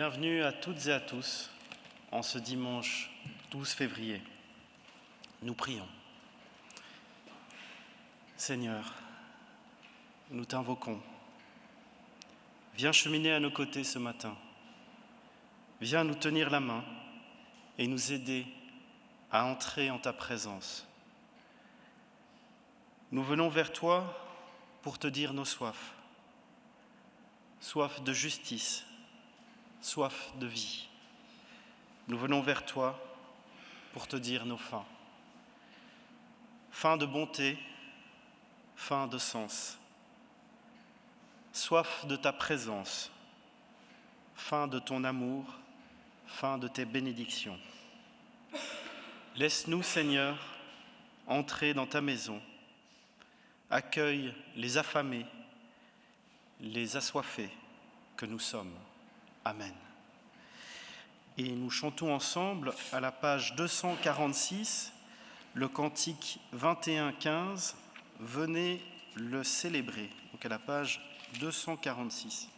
Bienvenue à toutes et à tous en ce dimanche 12 février. Nous prions. Seigneur, nous t'invoquons. Viens cheminer à nos côtés ce matin. Viens nous tenir la main et nous aider à entrer en ta présence. Nous venons vers toi pour te dire nos soifs. Soif de justice, soif de vie. Nous venons vers toi pour te dire nos fins. Faim de bonté, faim de sens. Soif de ta présence, faim de ton amour, faim de tes bénédictions. Laisse-nous, Seigneur, entrer dans ta maison. Accueille les affamés, les assoiffés que nous sommes. Amen. Et nous chantons ensemble à la page 246, le cantique 21-15, venez le célébrer. Donc à la page 246.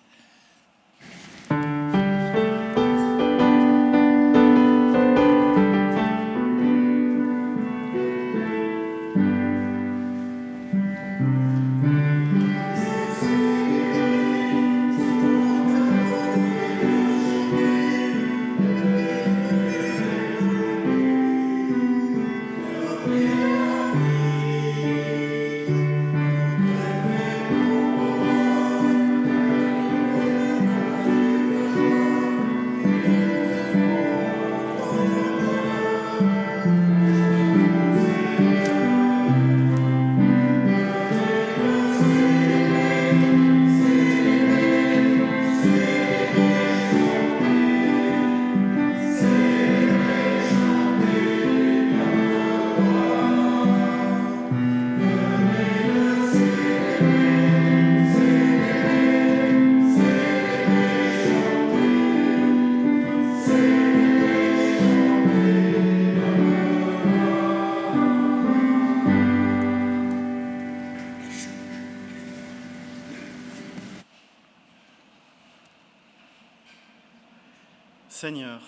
Seigneur,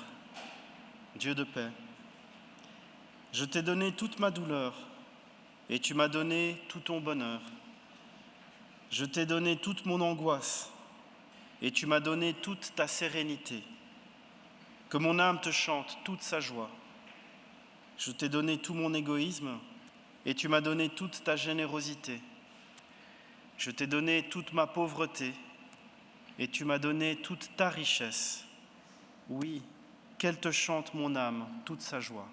Dieu de paix, je t'ai donné toute ma douleur et tu m'as donné tout ton bonheur. Je t'ai donné toute mon angoisse et tu m'as donné toute ta sérénité. Que mon âme te chante toute sa joie. Je t'ai donné tout mon égoïsme et tu m'as donné toute ta générosité. Je t'ai donné toute ma pauvreté et tu m'as donné toute ta richesse. Oui, qu'elle te chante mon âme, toute sa joie.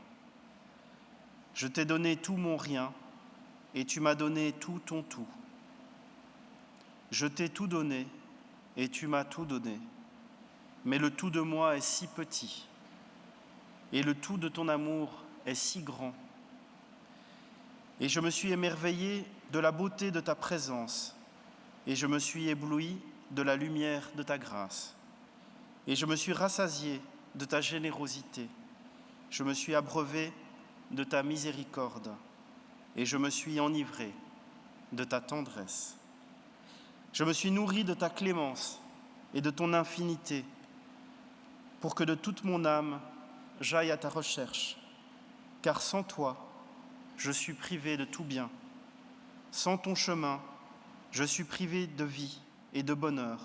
Je t'ai donné tout mon rien, et tu m'as donné tout ton tout. Je t'ai tout donné, et tu m'as tout donné. Mais le tout de moi est si petit, et le tout de ton amour est si grand. Et je me suis émerveillé de la beauté de ta présence, et je me suis ébloui de la lumière de ta grâce. Et je me suis rassasié de ta générosité, je me suis abreuvé de ta miséricorde, et je me suis enivré de ta tendresse. Je me suis nourri de ta clémence et de ton infinité, pour que de toute mon âme j'aille à ta recherche, car sans toi, je suis privé de tout bien. Sans ton chemin, je suis privé de vie et de bonheur.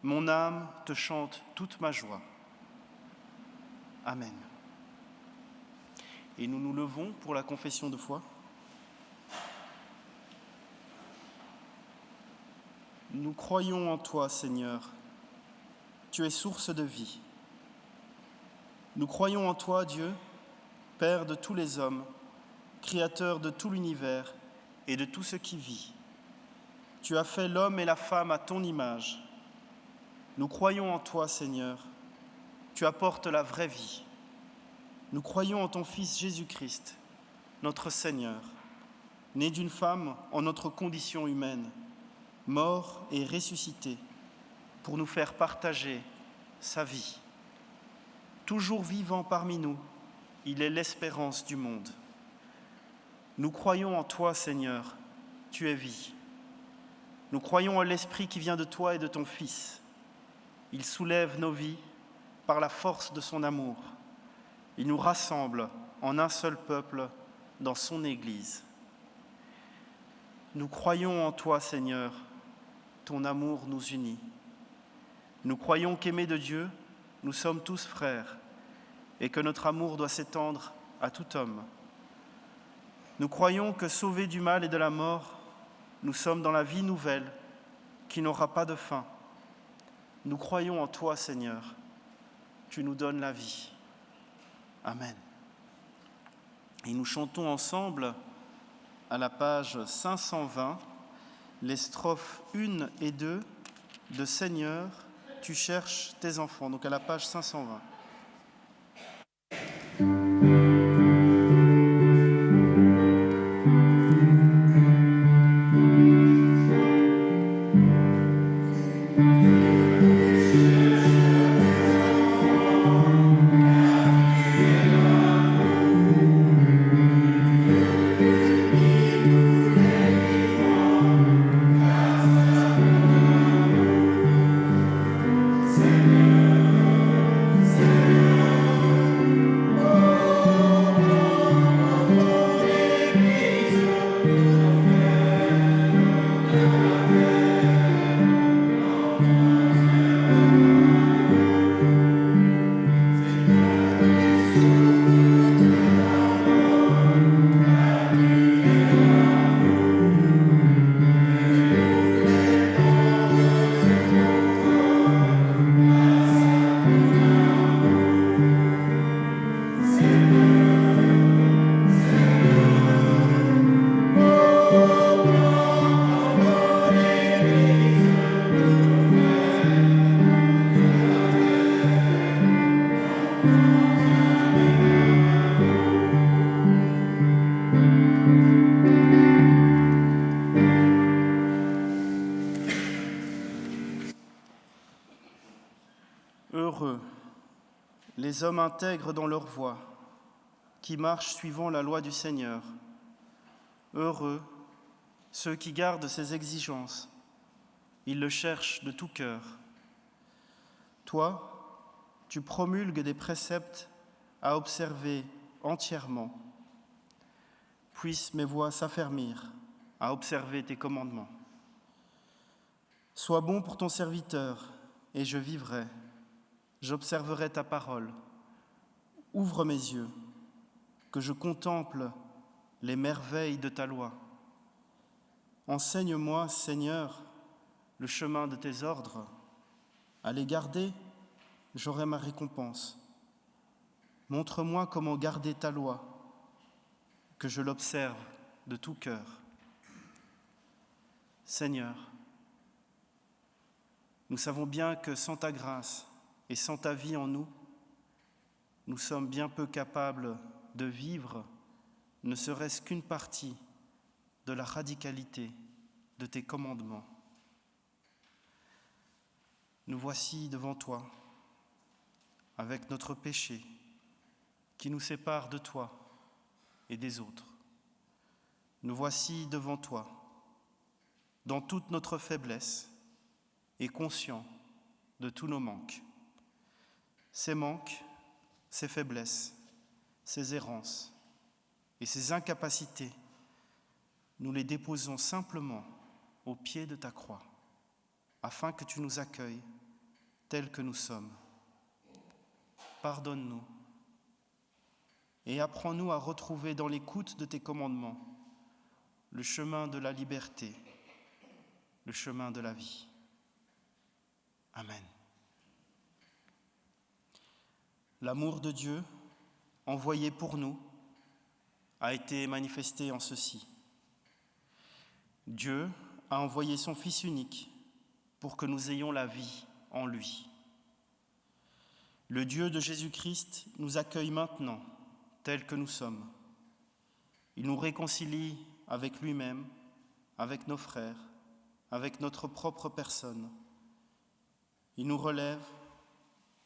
Mon âme te chante toute ma joie. Amen. Et nous nous levons pour la confession de foi. Nous croyons en toi, Seigneur. Tu es source de vie. Nous croyons en toi, Dieu, Père de tous les hommes, Créateur de tout l'univers et de tout ce qui vit. Tu as fait l'homme et la femme à ton image. Nous croyons en toi, Seigneur. Tu apportes la vraie vie. Nous croyons en ton Fils Jésus-Christ, notre Seigneur, né d'une femme en notre condition humaine, mort et ressuscité, pour nous faire partager sa vie. Toujours vivant parmi nous, il est l'espérance du monde. Nous croyons en toi, Seigneur, tu es vie. Nous croyons en l'Esprit qui vient de toi et de ton Fils. Il soulève nos vies par la force de son amour. Il nous rassemble en un seul peuple dans son Église. Nous croyons en toi, Seigneur, ton amour nous unit. Nous croyons qu'aimés de Dieu, nous sommes tous frères et que notre amour doit s'étendre à tout homme. Nous croyons que sauvés du mal et de la mort, nous sommes dans la vie nouvelle qui n'aura pas de fin. Nous croyons en toi, Seigneur. Tu nous donnes la vie. Amen. Et nous chantons ensemble à la page 520 les strophes 1 et 2 de Seigneur, tu cherches tes enfants. Donc à la page 520. Heureux les hommes intègres dans leur voie, qui marchent suivant la loi du Seigneur. Heureux ceux qui gardent ses exigences, ils le cherchent de tout cœur. Toi, tu promulgues des préceptes à observer entièrement. Puissent mes voix s'affermir à observer tes commandements. Sois bon pour ton serviteur, et je vivrai. J'observerai ta parole. Ouvre mes yeux, que je contemple les merveilles de ta loi. Enseigne-moi, Seigneur, le chemin de tes ordres. À les garder, j'aurai ma récompense. Montre-moi comment garder ta loi, que je l'observe de tout cœur. Seigneur, nous savons bien que sans ta grâce et sans ta vie en nous, nous sommes bien peu capables de vivre, ne serait-ce qu'une partie de la radicalité de tes commandements. Nous voici devant toi, avec notre péché qui nous sépare de toi et des autres. Nous voici devant toi, dans toute notre faiblesse et conscients de tous nos manques. Ces manques, ces faiblesses, ces errances et ces incapacités, nous les déposons simplement au pied de ta croix, afin que tu nous accueilles tels que nous sommes. Pardonne-nous et apprends-nous à retrouver dans l'écoute de tes commandements le chemin de la liberté, le chemin de la vie. Amen. L'amour de Dieu, envoyé pour nous, a été manifesté en ceci. Dieu a envoyé son Fils unique pour que nous ayons la vie en lui. Le Dieu de Jésus-Christ nous accueille maintenant, tels que nous sommes. Il nous réconcilie avec lui-même, avec nos frères, avec notre propre personne. Il nous relève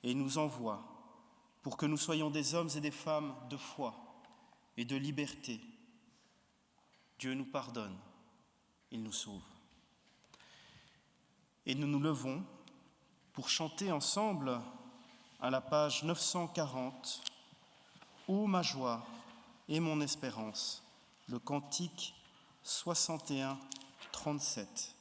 et nous envoie pour que nous soyons des hommes et des femmes de foi et de liberté. Dieu nous pardonne, il nous sauve. Et nous nous levons pour chanter ensemble à la page 940 « Ô ma joie et mon espérance », le cantique 61, 37.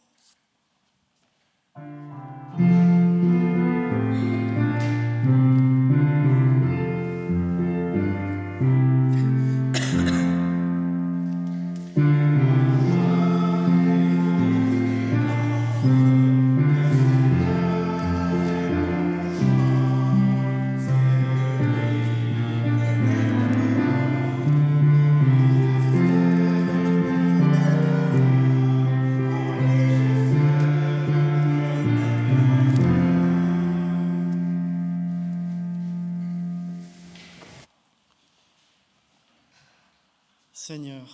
Seigneur,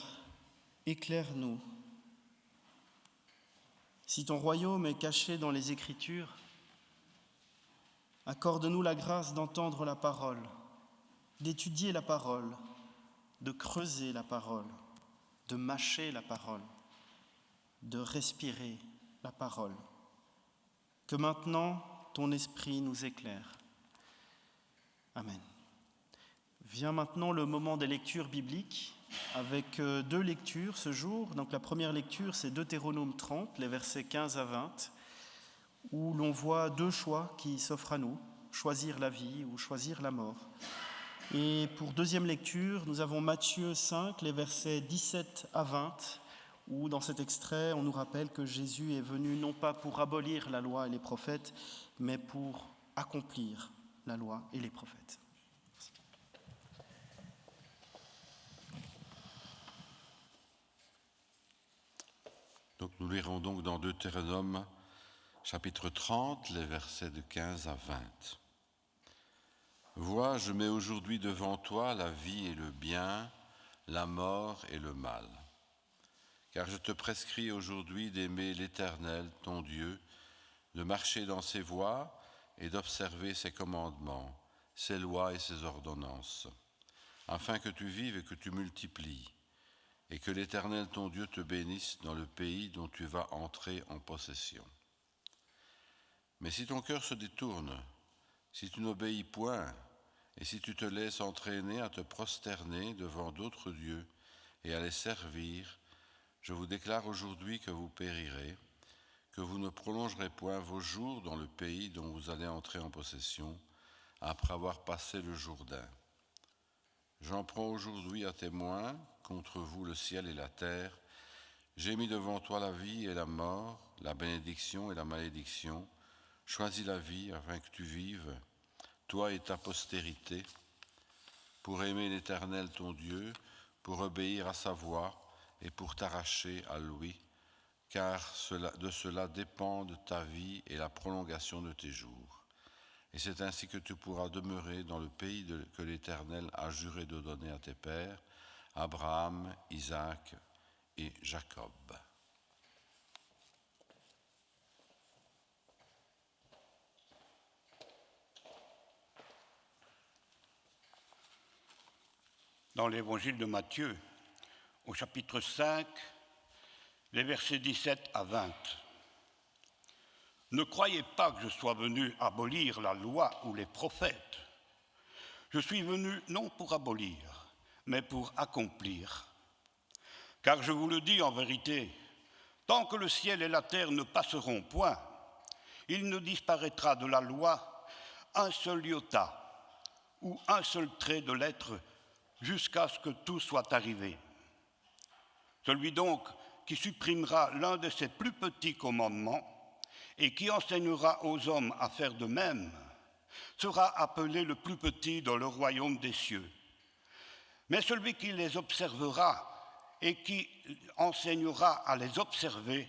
éclaire-nous. Si ton royaume est caché dans les Écritures, accorde-nous la grâce d'entendre la parole, d'étudier la parole, de creuser la parole, de mâcher la parole, de respirer la parole. Que maintenant ton esprit nous éclaire. Amen. Vient maintenant le moment des lectures bibliques, avec deux lectures ce jour. Donc la première lecture, c'est Deutéronome 30, les versets 15 à 20, où l'on voit deux choix qui s'offrent à nous, choisir la vie ou choisir la mort. Et pour deuxième lecture, nous avons Matthieu 5, les versets 17 à 20, où dans cet extrait, on nous rappelle que Jésus est venu non pas pour abolir la loi et les prophètes, mais pour accomplir la loi et les prophètes. Donc nous lirons donc dans Deutéronome chapitre 30, les versets de 15 à 20. Vois, je mets aujourd'hui devant toi la vie et le bien, la mort et le mal. Car je te prescris aujourd'hui d'aimer l'Éternel, ton Dieu, de marcher dans ses voies et d'observer ses commandements, ses lois et ses ordonnances, afin que tu vives et que tu multiplies, et que l'Éternel ton Dieu te bénisse dans le pays dont tu vas entrer en possession. Mais si ton cœur se détourne, si tu n'obéis point, et si tu te laisses entraîner à te prosterner devant d'autres dieux et à les servir, je vous déclare aujourd'hui que vous périrez, que vous ne prolongerez point vos jours dans le pays dont vous allez entrer en possession, après avoir passé le Jourdain. J'en prends aujourd'hui à témoin contre vous le ciel et la terre. J'ai mis devant toi la vie et la mort, la bénédiction et la malédiction. Choisis la vie afin que tu vives, toi et ta postérité, pour aimer l'Éternel ton Dieu, pour obéir à sa voix et pour t'arracher à lui, car de cela dépendent ta vie et la prolongation de tes jours. Et c'est ainsi que tu pourras demeurer dans le pays que l'Éternel a juré de donner à tes pères, Abraham, Isaac et Jacob. Dans l'évangile de Matthieu, au chapitre 5, les versets 17 à 20. Ne croyez pas que je sois venu abolir la loi ou les prophètes. Je suis venu non pour abolir, mais pour accomplir. Car je vous le dis en vérité, tant que le ciel et la terre ne passeront point, il ne disparaîtra de la loi un seul iota ou un seul trait de lettre jusqu'à ce que tout soit arrivé. Celui donc qui supprimera l'un de ces plus petits commandements et qui enseignera aux hommes à faire de même, sera appelé le plus petit dans le royaume des cieux. Mais celui qui les observera et qui enseignera à les observer,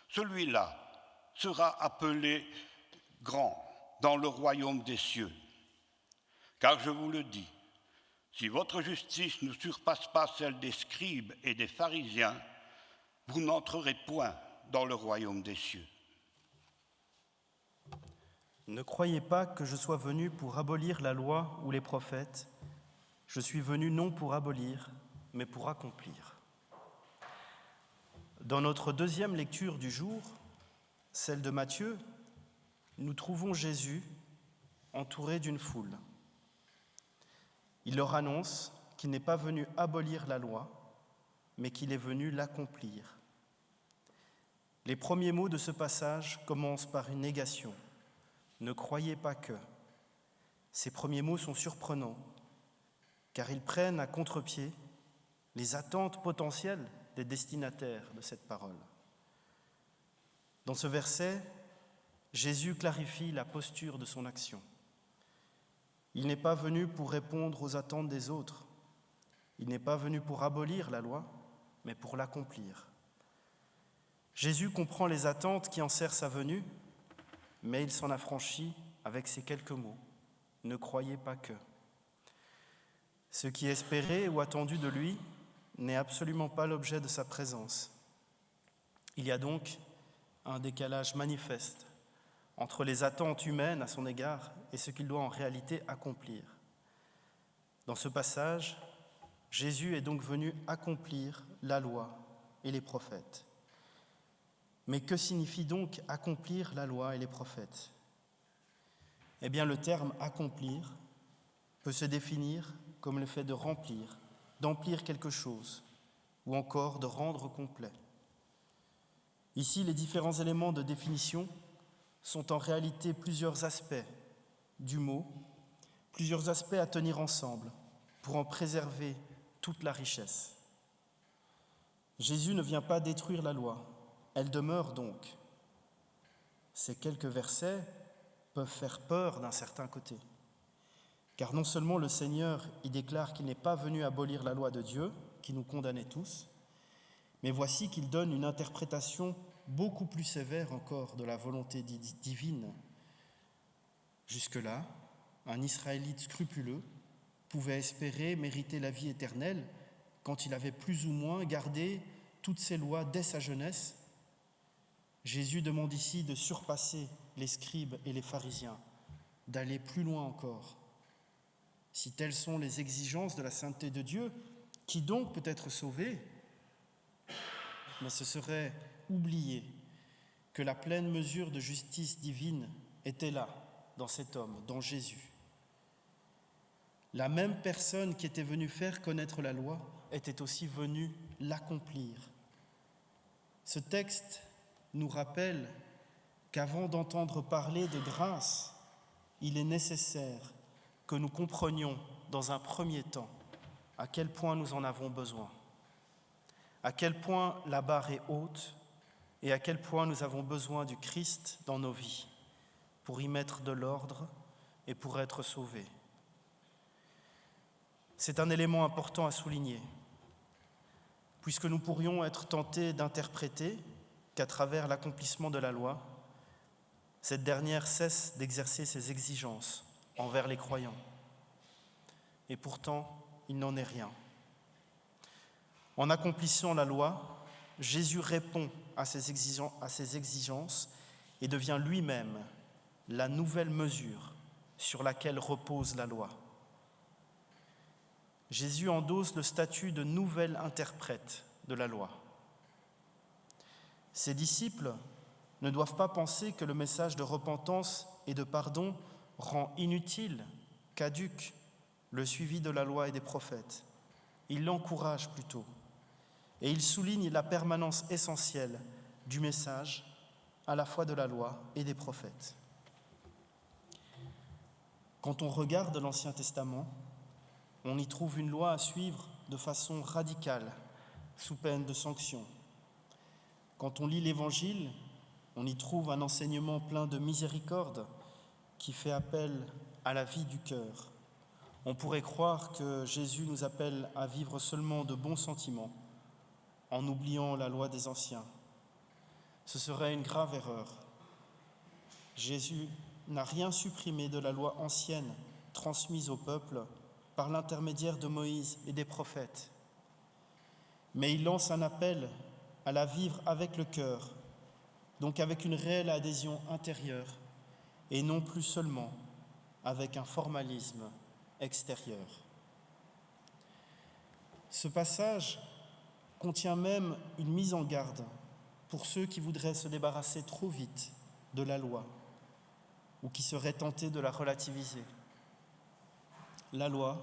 celui-là sera appelé grand dans le royaume des cieux. Car je vous le dis, si votre justice ne surpasse pas celle des scribes et des pharisiens, vous n'entrerez point dans le royaume des cieux. Ne croyez pas que je sois venu pour abolir la loi ou les prophètes. Je suis venu non pour abolir, mais pour accomplir. Dans notre deuxième lecture du jour, celle de Matthieu, nous trouvons Jésus entouré d'une foule. Il leur annonce qu'il n'est pas venu abolir la loi, mais qu'il est venu l'accomplir. Les premiers mots de ce passage commencent par une négation. Ne croyez pas que. Ces premiers mots sont surprenants, car ils prennent à contre-pied les attentes potentielles des destinataires de cette parole. Dans ce verset, Jésus clarifie la posture de son action. Il n'est pas venu pour répondre aux attentes des autres. Il n'est pas venu pour abolir la loi, mais pour l'accomplir. Jésus comprend les attentes qui enserrent sa venue, mais il s'en affranchit avec ces quelques mots. Ne croyez pas que. Ce qui est espéré ou attendu de lui n'est absolument pas l'objet de sa présence. Il y a donc un décalage manifeste entre les attentes humaines à son égard et ce qu'il doit en réalité accomplir. Dans ce passage, Jésus est donc venu accomplir la loi et les prophètes. Mais que signifie donc accomplir la loi et les prophètes ? Eh bien, le terme « accomplir » peut se définir comme le fait de remplir, d'emplir quelque chose, ou encore de rendre complet. Ici, les différents éléments de définition sont en réalité plusieurs aspects du mot, plusieurs aspects à tenir ensemble pour en préserver toute la richesse. Jésus ne vient pas détruire la loi, elle demeure donc. Ces quelques versets peuvent faire peur d'un certain côté, car non seulement le Seigneur y déclare qu'il n'est pas venu abolir la loi de Dieu, qui nous condamnait tous, mais voici qu'il donne une interprétation beaucoup plus sévère encore de la volonté divine. Jusque-là, un Israélite scrupuleux pouvait espérer mériter la vie éternelle quand il avait plus ou moins gardé toutes ces lois dès sa jeunesse. Jésus demande ici de surpasser les scribes et les pharisiens, d'aller plus loin encore. Si telles sont les exigences de la sainteté de Dieu, qui donc peut être sauvé ? Mais ce serait oublier que la pleine mesure de justice divine était là, dans cet homme, dans Jésus. La même personne qui était venue faire connaître la loi était aussi venue l'accomplir. Ce texte nous rappelle qu'avant d'entendre parler de grâce, il est nécessaire que nous comprenions dans un premier temps à quel point nous en avons besoin, à quel point la barre est haute et à quel point nous avons besoin du Christ dans nos vies pour y mettre de l'ordre et pour être sauvés. C'est un élément important à souligner, puisque nous pourrions être tentés d'interpréter qu'à travers l'accomplissement de la loi, cette dernière cesse d'exercer ses exigences envers les croyants. Et pourtant, il n'en est rien. En accomplissant la loi, Jésus répond à ces exigences et devient lui-même la nouvelle mesure sur laquelle repose la loi. Jésus endosse le statut de nouvel interprète de la loi. Ses disciples ne doivent pas penser que le message de repentance et de pardon rend inutile, caduque, le suivi de la loi et des prophètes. Il l'encourage plutôt, et il souligne la permanence essentielle du message, à la fois de la loi et des prophètes. Quand on regarde l'Ancien Testament, on y trouve une loi à suivre de façon radicale, sous peine de sanctions. Quand on lit l'Évangile, on y trouve un enseignement plein de miséricorde qui fait appel à la vie du cœur. On pourrait croire que Jésus nous appelle à vivre seulement de bons sentiments, en oubliant la loi des anciens. Ce serait une grave erreur. Jésus n'a rien supprimé de la loi ancienne transmise au peuple par l'intermédiaire de Moïse et des prophètes. Mais il lance un appel à la vivre avec le cœur, donc avec une réelle adhésion intérieure et non plus seulement avec un formalisme extérieur. Ce passage contient même une mise en garde pour ceux qui voudraient se débarrasser trop vite de la loi ou qui seraient tentés de la relativiser. La loi,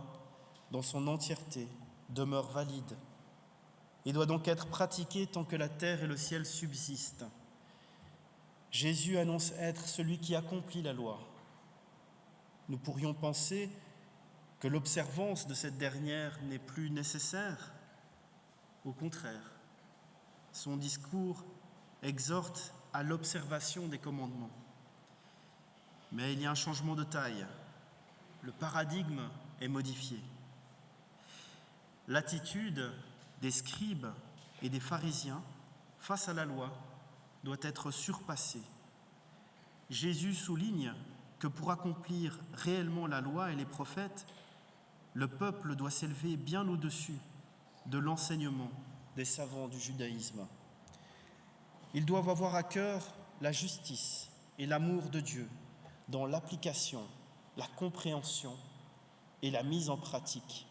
dans son entièreté, demeure valide et doit donc être pratiquée tant que la terre et le ciel subsistent. Jésus annonce être celui qui accomplit la loi. Nous pourrions penser que l'observance de cette dernière n'est plus nécessaire. Au contraire, son discours exhorte à l'observation des commandements. Mais il y a un changement de taille. Le paradigme est modifié. L'attitude des scribes et des pharisiens face à la loi doit être surpassée. Jésus souligne que pour accomplir réellement la loi et les prophètes, le peuple doit s'élever bien au-dessus de l'enseignement des savants du judaïsme. Ils doivent avoir à cœur la justice et l'amour de Dieu dans l'application, la compréhension et la mise en pratique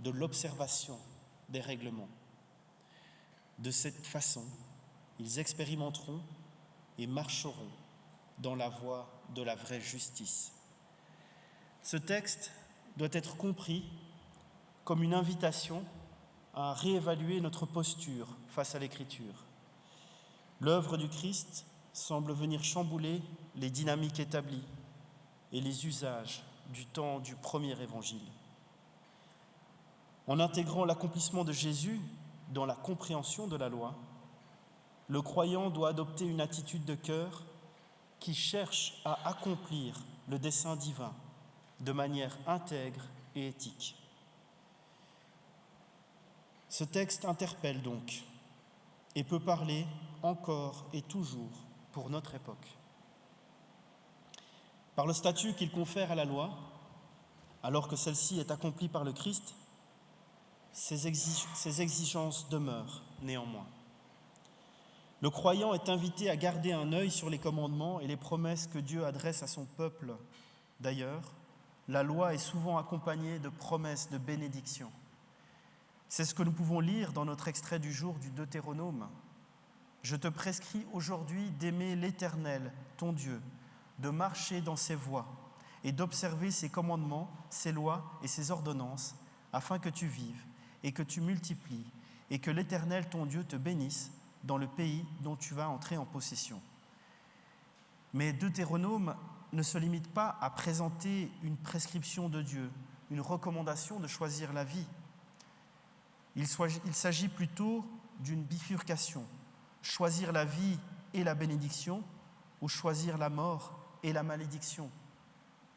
de l'observation des règlements. De cette façon, ils expérimenteront et marcheront dans la voie de la vraie justice. Ce texte doit être compris comme une invitation à réévaluer notre posture face à l'Écriture. L'œuvre du Christ semble venir chambouler les dynamiques établies et les usages du temps du premier évangile. En intégrant l'accomplissement de Jésus dans la compréhension de la loi, le croyant doit adopter une attitude de cœur qui cherche à accomplir le dessein divin de manière intègre et éthique. Ce texte interpelle donc et peut parler encore et toujours pour notre époque. Par le statut qu'il confère à la loi, alors que celle-ci est accomplie par le Christ, ces exigences demeurent néanmoins. Le croyant est invité à garder un œil sur les commandements et les promesses que Dieu adresse à son peuple. D'ailleurs, la loi est souvent accompagnée de promesses de bénédiction. C'est ce que nous pouvons lire dans notre extrait du jour du Deutéronome. « Je te prescris aujourd'hui d'aimer l'Éternel, ton Dieu, de marcher dans ses voies et d'observer ses commandements, ses lois et ses ordonnances, afin que tu vives et que tu multiplies, et que l'Éternel, ton Dieu, te bénisse dans le pays dont tu vas entrer en possession. » Mais Deutéronome ne se limite pas à présenter une prescription de Dieu, une recommandation de choisir la vie. Il s'agit plutôt d'une bifurcation, choisir la vie et la bénédiction, ou choisir la mort et la malédiction,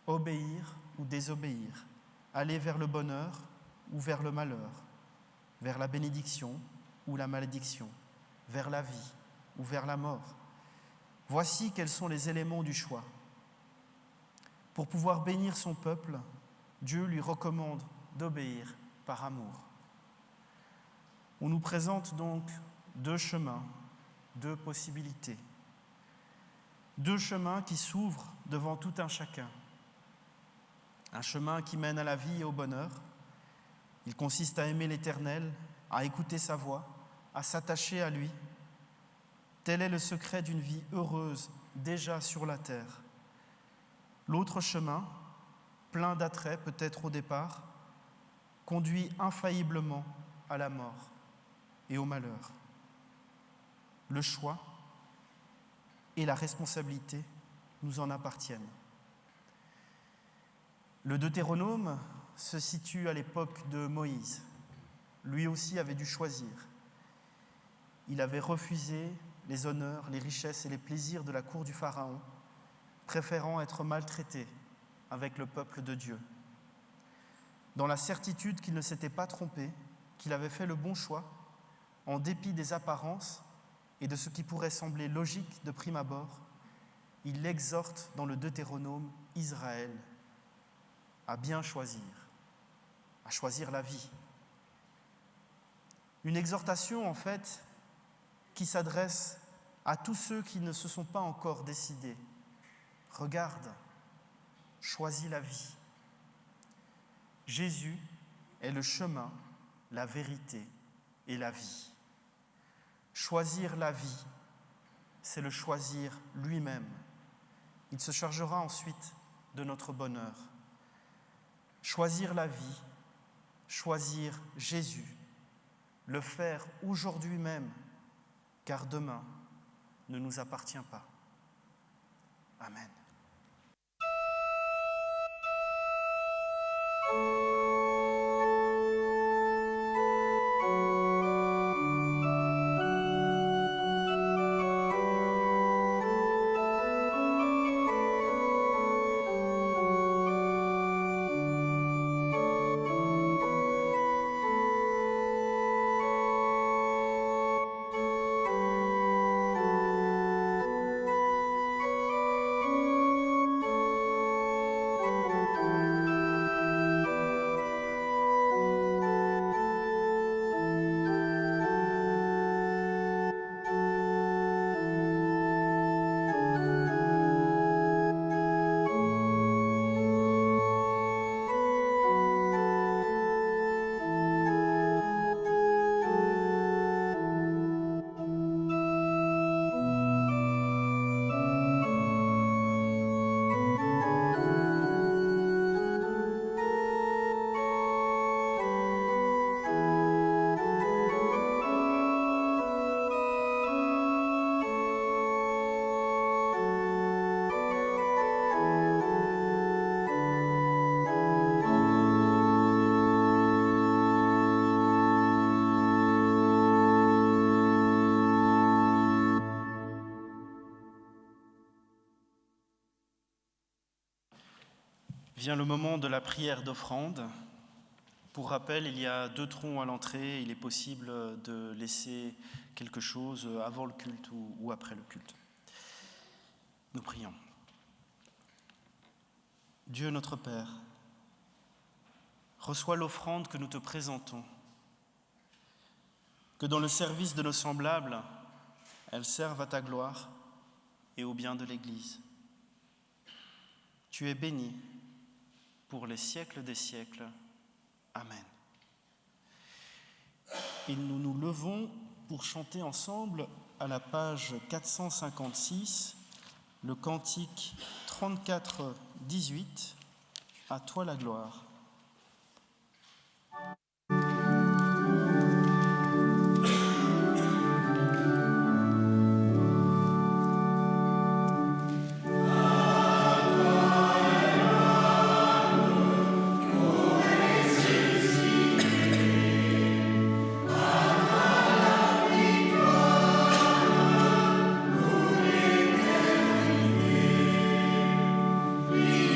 obéir ou désobéir, aller vers le bonheur ou vers le malheur, vers la bénédiction ou la malédiction, vers la vie ou vers la mort. Voici quels sont les éléments du choix. Pour pouvoir bénir son peuple, Dieu lui recommande d'obéir par amour. On nous présente donc deux chemins, deux possibilités. Deux chemins qui s'ouvrent devant tout un chacun. Un chemin qui mène à la vie et au bonheur. Il consiste à aimer l'Éternel, à écouter sa voix, à s'attacher à lui. Tel est le secret d'une vie heureuse déjà sur la terre. L'autre chemin, plein d'attraits peut-être au départ, conduit infailliblement à la mort et au malheur. Le choix et la responsabilité nous en appartiennent. Le Deutéronome se situe à l'époque de Moïse. Lui aussi avait dû choisir. Il avait refusé les honneurs, les richesses et les plaisirs de la cour du Pharaon, préférant être maltraité avec le peuple de Dieu. Dans la certitude qu'il ne s'était pas trompé, qu'il avait fait le bon choix, en dépit des apparences et de ce qui pourrait sembler logique de prime abord, il exhorte dans le Deutéronome Israël à bien choisir, à choisir la vie. Une exhortation, en fait, qui s'adresse à tous ceux qui ne se sont pas encore décidés. Regarde, choisis la vie. Jésus est le chemin, la vérité et la vie. Choisir la vie, c'est le choisir lui-même. Il se chargera ensuite de notre bonheur. Choisir la vie, choisir Jésus, le faire aujourd'hui même, car demain ne nous appartient pas. Amen. Vient le moment de la prière d'offrande. Pour rappel, il y a 2 troncs à l'entrée. Il est possible de laisser quelque chose avant le culte ou après le culte. Nous prions. Dieu notre Père, reçois l'offrande que nous te présentons. Que dans le service de nos semblables, elle serve à ta gloire et au bien de l'Église. Tu es béni pour les siècles des siècles. Amen. Et nous nous levons pour chanter ensemble à la page 456, le cantique 34-18, « À toi la gloire ». Lumière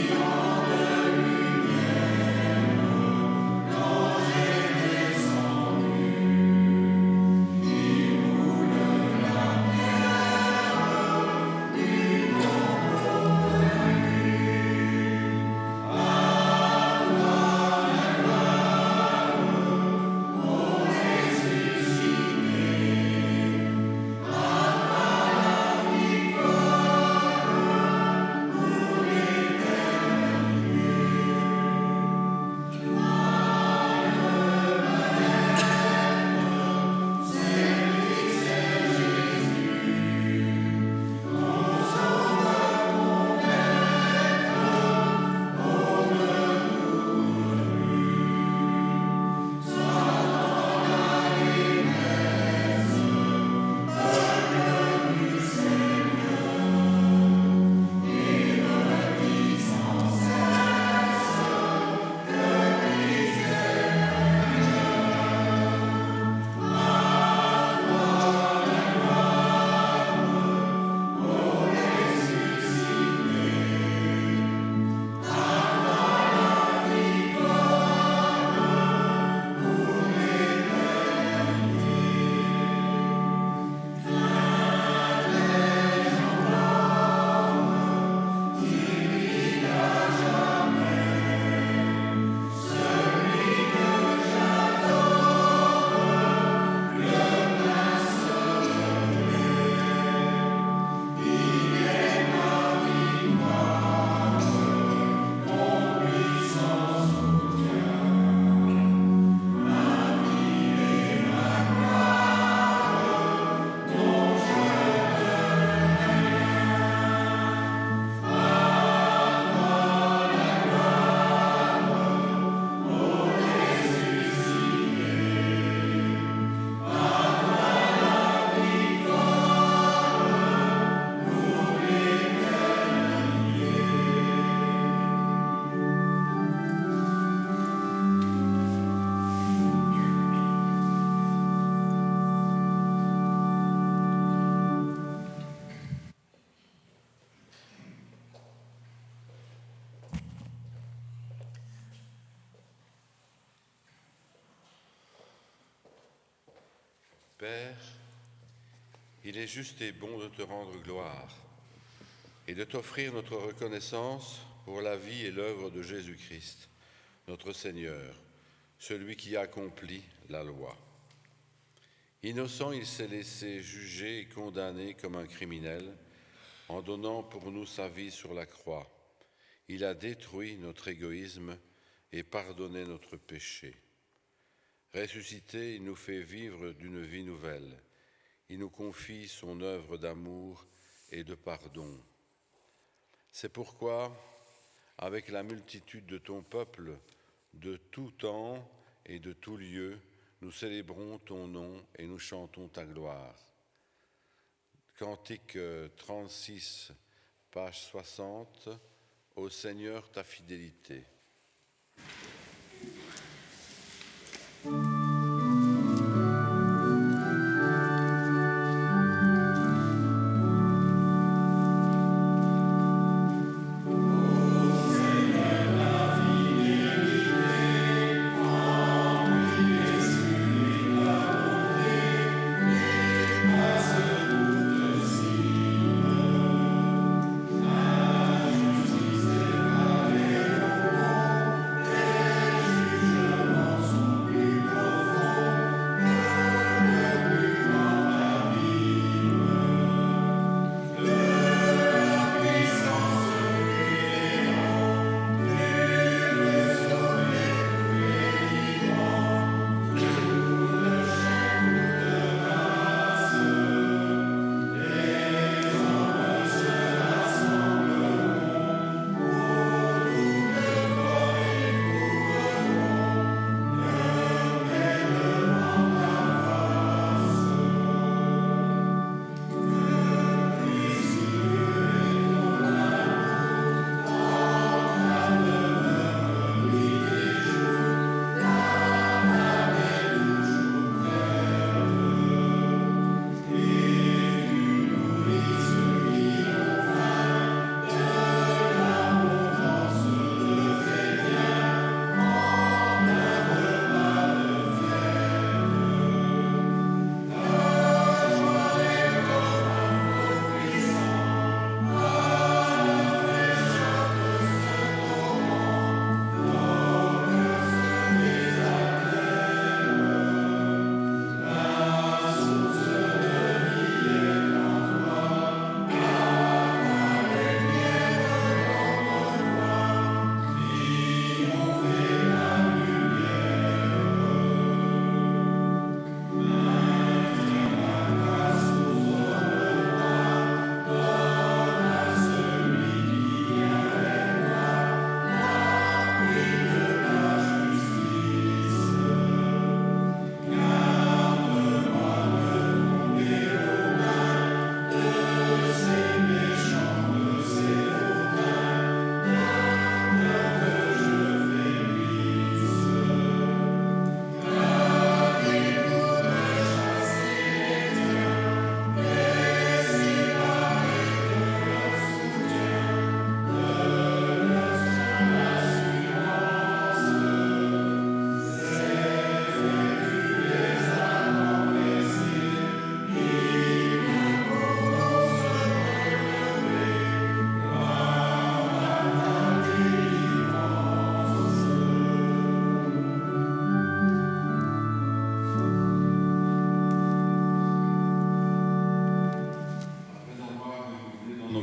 Père, il est juste et bon de te rendre gloire et de t'offrir notre reconnaissance pour la vie et l'œuvre de Jésus-Christ, notre Seigneur, celui qui accomplit la loi. Innocent, il s'est laissé juger et condamner comme un criminel en donnant pour nous sa vie sur la croix. Il a détruit notre égoïsme et pardonné notre péché. Ressuscité, il nous fait vivre d'une vie nouvelle. Il nous confie son œuvre d'amour et de pardon. C'est pourquoi, avec la multitude de ton peuple, de tout temps et de tout lieu, nous célébrons ton nom et nous chantons ta gloire. Cantique 36, page 60, Ô Seigneur, ta fidélité.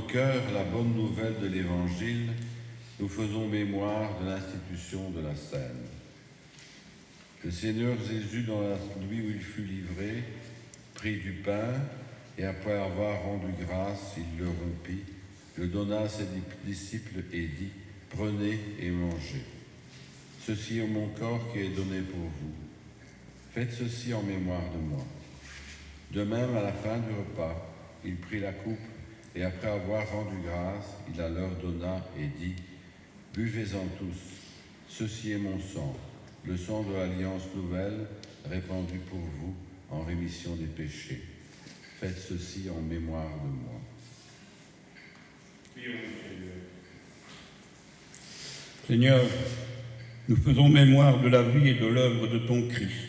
Cœur la bonne nouvelle de l'Évangile, nous faisons mémoire de l'institution de la scène. Le Seigneur Jésus, dans la nuit où il fut livré, prit du pain et après avoir rendu grâce, il le rompit, le donna à ses disciples et dit « Prenez et mangez. Ceci est mon corps qui est donné pour vous. Faites ceci en mémoire de moi. » De même, à la fin du repas, il prit la coupe et après avoir rendu grâce, il la leur donna et dit « Buvez-en tous, ceci est mon sang, le sang de l'alliance nouvelle, répandu pour vous en rémission des péchés. Faites ceci en mémoire de moi. » Seigneur, nous faisons mémoire de la vie et de l'œuvre de ton Christ.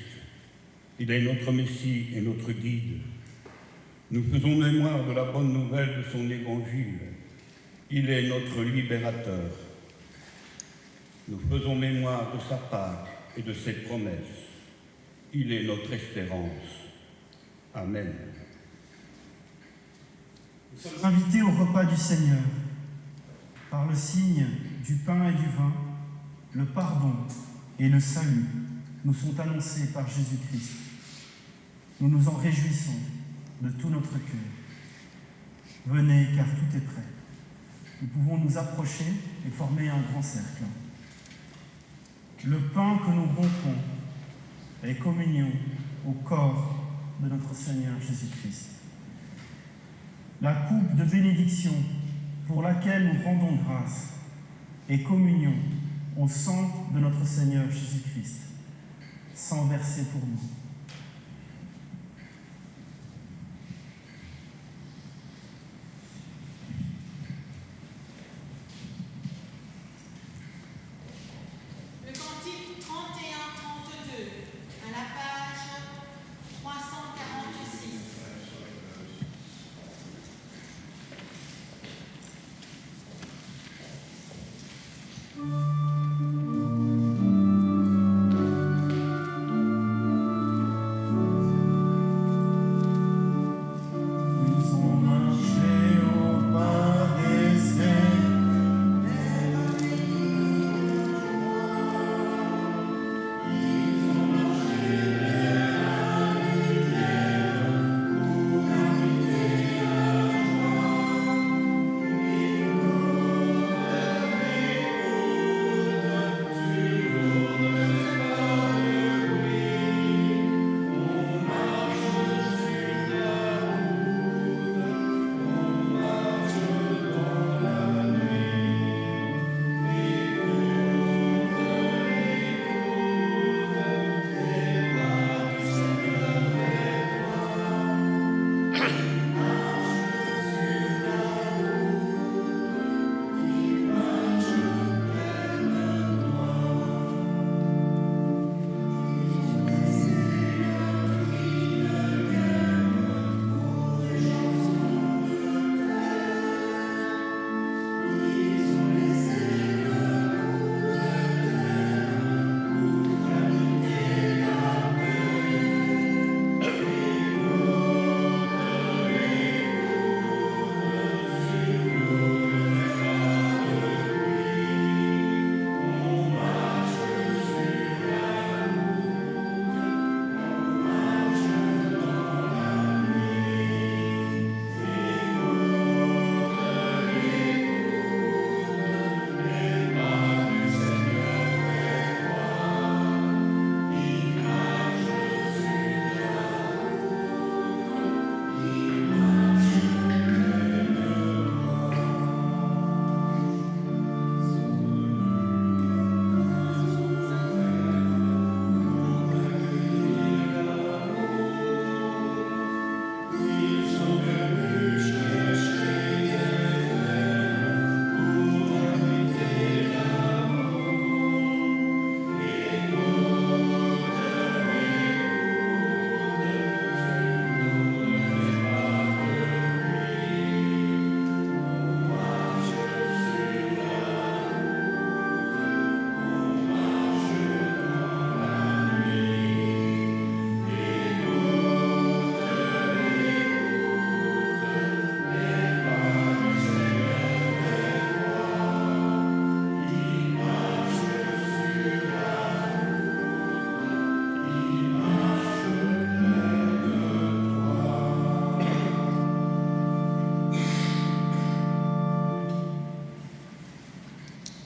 Il est notre Messie et notre guide. Nous faisons mémoire de la bonne nouvelle de son évangile. Il est notre libérateur. Nous faisons mémoire de sa Pâque et de ses promesses. Il est notre espérance. Amen. Nous sommes invités au repas du Seigneur. Par le signe du pain et du vin, le pardon et le salut nous sont annoncés par Jésus-Christ. Nous nous en réjouissons de tout notre cœur. Venez, car tout est prêt. Nous pouvons nous approcher et former un grand cercle. Le pain que nous rompons est communion au corps de notre Seigneur Jésus-Christ. La coupe de bénédiction pour laquelle nous rendons grâce est communion au sang de notre Seigneur Jésus-Christ, sang versé pour nous. Le cantique 31-32, à la page 346.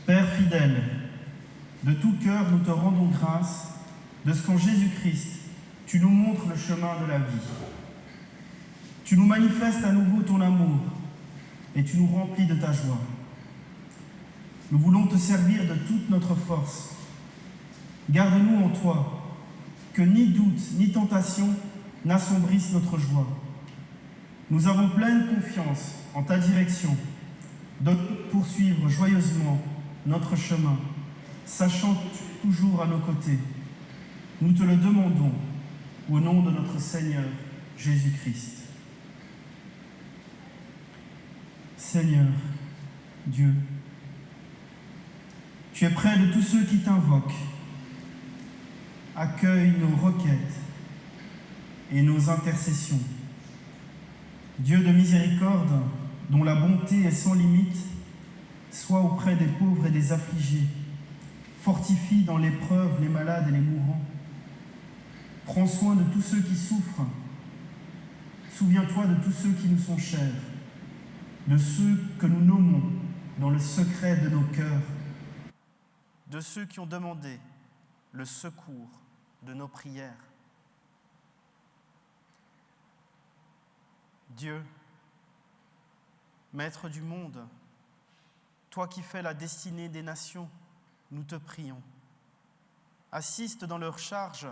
Père fidèle, de tout cœur nous te rendons grâce de ce qu'en Jésus-Christ, tu nous montres le chemin de la vie. Tu nous manifestes à nouveau ton amour et tu nous remplis de ta joie. Nous voulons te servir de toute notre force. Garde-nous en toi, que ni doute ni tentation n'assombrissent notre joie. Nous avons pleine confiance en ta direction, de poursuivre joyeusement notre chemin, sachant que tu es toujours à nos côtés. Nous te le demandons au nom de notre Seigneur Jésus-Christ. Seigneur, Dieu, tu es près de tous ceux qui t'invoquent. Accueille nos requêtes et nos intercessions. Dieu de miséricorde, dont la bonté est sans limite, sois auprès des pauvres et des affligés. Fortifie dans l'épreuve les malades et les mourants. Prends soin de tous ceux qui souffrent. Souviens-toi de tous ceux qui nous sont chers, de ceux que nous nommons dans le secret de nos cœurs, de ceux qui ont demandé le secours de nos prières. Dieu, Maître du monde, toi qui fais la destinée des nations, nous te prions. Assiste dans leurs charges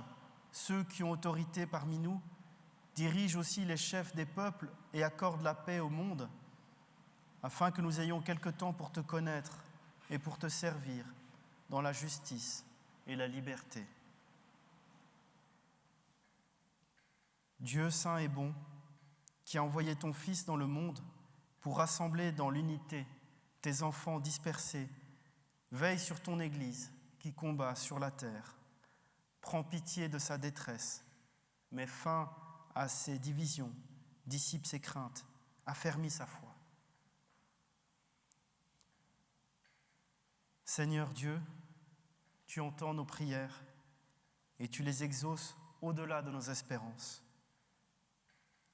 ceux qui ont autorité parmi nous, dirige aussi les chefs des peuples et accorde la paix au monde, afin que nous ayons quelque temps pour te connaître et pour te servir dans la justice et la liberté. Dieu saint et bon, qui a envoyé ton Fils dans le monde pour rassembler dans l'unité tes enfants dispersés, veille sur ton Église qui combat sur la terre. Prends pitié de sa détresse, mets fin à ses divisions, dissipe ses craintes, affermis sa foi. Seigneur Dieu, tu entends nos prières et tu les exauces au-delà de nos espérances.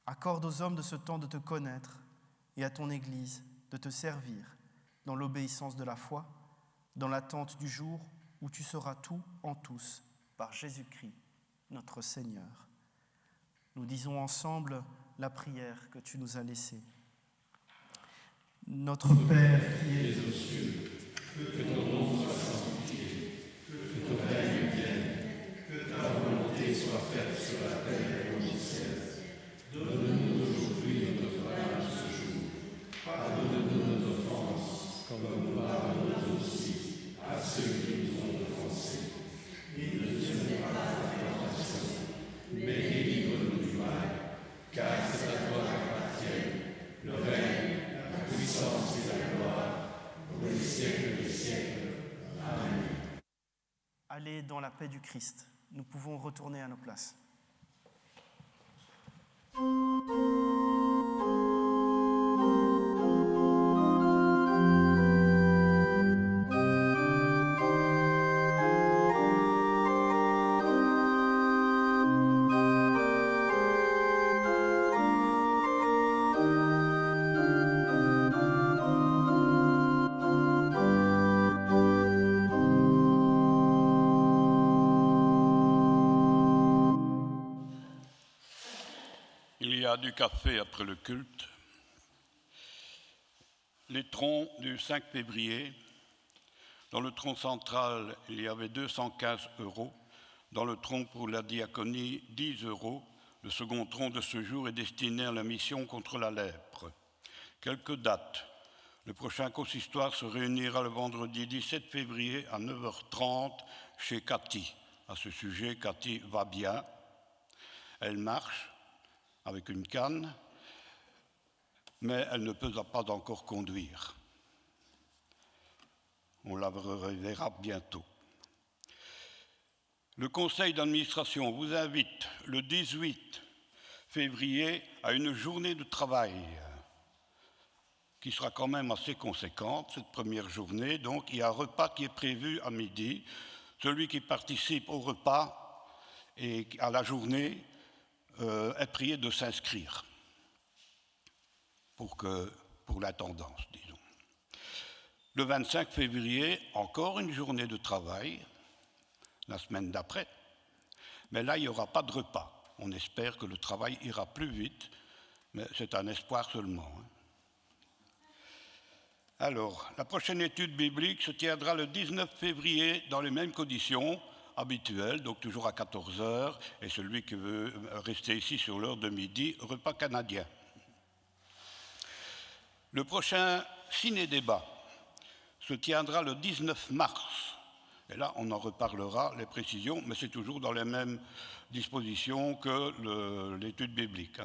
Accorde aux hommes de ce temps de te connaître et à ton Église de te servir dans l'obéissance de la foi, dans l'attente du jour où tu seras tout en tous par Jésus-Christ, notre Seigneur. Nous disons ensemble la prière que tu nous as laissée. Notre Père qui es aux cieux, que ton nom soit sanctifié, que ton règne vienne, que ta volonté soit faite sur la terre comme au ciel. Donne-nous aujourd'hui notre pain de ce jour. Pardonne-nous nos offenses, comme nous pardonnons aussi à ceux qui nous ont offensés. Et ne nous mets pas à la tentation, mais délivre-nous du mal, car c'est à toi qu'appartiennent le règne, la puissance et la gloire, pour les siècles des siècles. Amen. Allez dans la paix du Christ. Nous pouvons retourner à nos places. Il y a du café après le culte. Les troncs du 5 février. Dans le tronc central, il y avait 215 €. Dans le tronc pour la diaconie, 10 €. Le second tronc de ce jour est destiné à la mission contre la lèpre. Quelques dates. Le prochain consistoire se réunira le vendredi 17 février à 9h30 chez Cathy. À ce sujet, Cathy va bien. Elle marche avec une canne, mais elle ne peut pas encore conduire. On la reverra bientôt. Le conseil d'administration vous invite le 18 février à une journée de travail qui sera quand même assez conséquente, cette première journée. Donc, il y a un repas qui est prévu à midi. Celui qui participe au repas et à la journée est prié de s'inscrire pour l'attendance, disons. Le 25 février, encore une journée de travail, la semaine d'après, mais là, il n'y aura pas de repas. On espère que le travail ira plus vite, mais c'est un espoir seulement. Alors, la prochaine étude biblique se tiendra le 19 février dans les mêmes conditions habituelles, donc toujours à 14h, et celui qui veut rester ici sur l'heure de midi, repas canadien. Le prochain ciné-débat se tiendra le 19 mars Et là, on en reparlera, les précisions, mais c'est toujours dans les mêmes dispositions que l'étude biblique.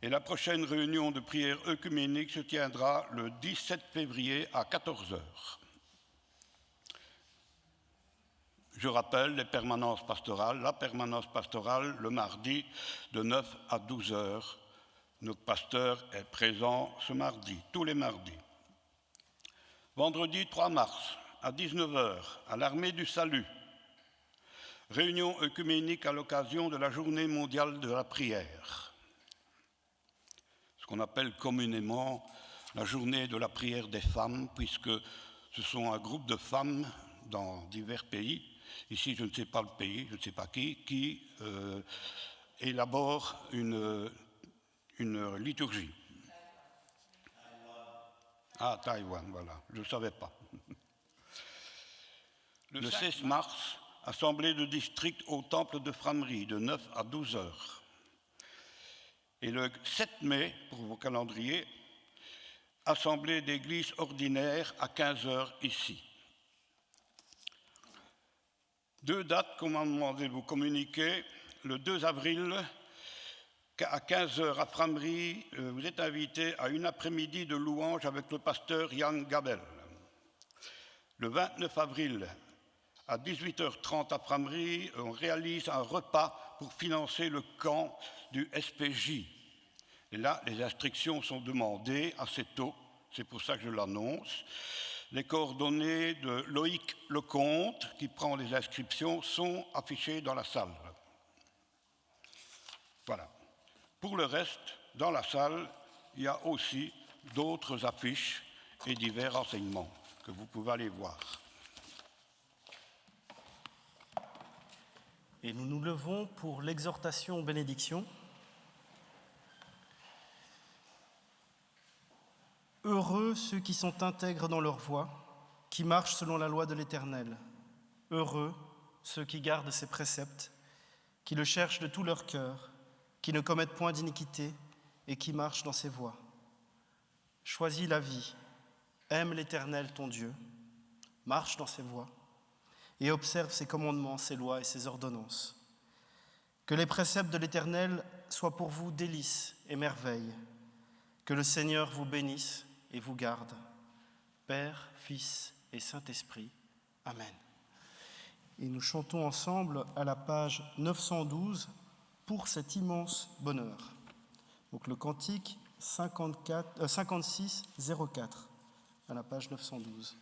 Et la prochaine réunion de prière œcuménique se tiendra le 17 février à 14 h. Je rappelle les permanences pastorales. La permanence pastorale, le mardi, de 9 à 12 h. Notre pasteur est présent ce mardi, tous les mardis. Vendredi 3 mars, à 19 h, à l'Armée du Salut, réunion œcuménique à l'occasion de la Journée mondiale de la prière. Ce qu'on appelle communément la Journée de la prière des femmes, puisque ce sont un groupe de femmes dans divers pays, ici je ne sais pas le pays, je ne sais pas qui élabore une liturgie. Ah, Taïwan, voilà, je ne savais pas. Le 16 mars, assemblée de district au temple de Frameries, de 9 à 12 h. Et le 7 mai, pour vos calendriers, assemblée d'église ordinaire à 15 h ici. 2 dates qu'on m'a demandé de vous communiquer. Le 2 avril, à 15 h à Frameries, vous êtes invités à une après-midi de louange avec le pasteur Yann Gabel. Le 29 avril, à 18h30 à Frameries, on réalise un repas pour financer le camp du SPJ. Et là, les inscriptions sont demandées assez tôt, c'est pour ça que je l'annonce. Les coordonnées de Loïc Lecomte, qui prend les inscriptions, sont affichées dans la salle. Voilà. Pour le reste, dans la salle, il y a aussi d'autres affiches et divers renseignements que vous pouvez aller voir. Et nous nous levons pour l'exhortation bénédiction. Heureux ceux qui sont intègres dans leur voie, qui marchent selon la loi de l'Éternel. Heureux ceux qui gardent ses préceptes, qui le cherchent de tout leur cœur, qui ne commettent point d'iniquité et qui marchent dans ses voies. Choisis la vie, aime l'Éternel ton Dieu, marche dans ses voies et observe ses commandements, ses lois et ses ordonnances. Que les préceptes de l'Éternel soient pour vous délices et merveilles. Que le Seigneur vous bénisse et vous garde. Père, Fils et Saint-Esprit. Amen. Et nous chantons ensemble à la page 912 pour cet immense bonheur. Donc le cantique 56-04 à la page 912.